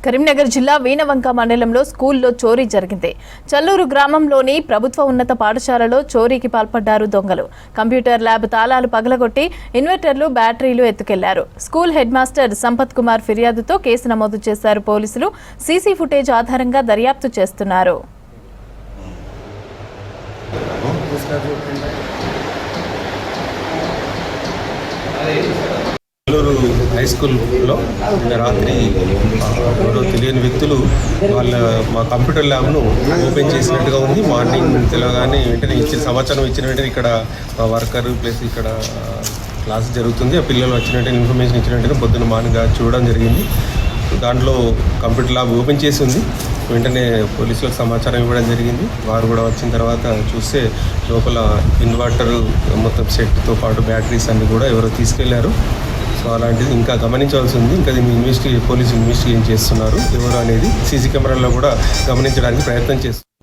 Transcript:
కరీంనగర్ జిల్లా వీణవంక మండలంలో స్కూల్లో చోరీ జరిగింది. చల్లూరు గ్రామంలోని ప్రభుత్వ ఉన్నత పాఠశాలలో చోరీకి పాల్పడ్డారు దొంగలు. కంప్యూటర్ ల్యాబ్ తాళాలు పగలగొట్టి ఇన్వర్టర్లు, బ్యాటరీలు ఎత్తుకెళ్లారు. School head master Sampath Kumar ఫిర్యాదుతో కేసు నమోదు చేశారు పోలీసులు. సీసీ ఫుటేజ్ ఆధారంగా దర్యాప్తు చేస్తున్నారు. చల్లూరు హై స్కూల్లో రాత్రి తెలియని వ్యక్తులు మా కంప్యూటర్ ల్యాబ్ను ఓపెన్ చేసినట్టుగా ఉంది. మార్నింగ్ తెలవగానే వెంటనే సమాచారం ఇచ్చిన వెంటనే ఇక్కడ మా వర్కర్ ప్లస్ ఇక్కడ క్లాస్ జరుగుతుంది. ఆ పిల్లలు వచ్చిన వెంటనే ఇన్ఫర్మేషన్ ఇచ్చిన వెంటనే పొద్దున్న మార్నింగ్ చూడడం జరిగింది. దాంట్లో కంప్యూటర్ ల్యాబ్ ఓపెన్ చేసి ఉంది. వెంటనే పోలీసులకు సమాచారం ఇవ్వడం జరిగింది. వారు కూడా వచ్చిన తర్వాత చూస్తే లోపల ఇన్వర్టర్ మొత్తం సెట్తో పాటు బ్యాటరీస్ అన్నీ కూడా ఎవరో తీసుకెళ్లారు. సో అలాంటిది ఇంకా గమనించవలసి ఉంది. ఇంకా దీన్ని పోలీసు ఇన్వెస్టిగేషన్ చేస్తున్నారు. ఎవరు అనేది సీసీ కెమెరాల్లో కూడా గమనించడానికి ప్రయత్నం చేస్తున్నారు.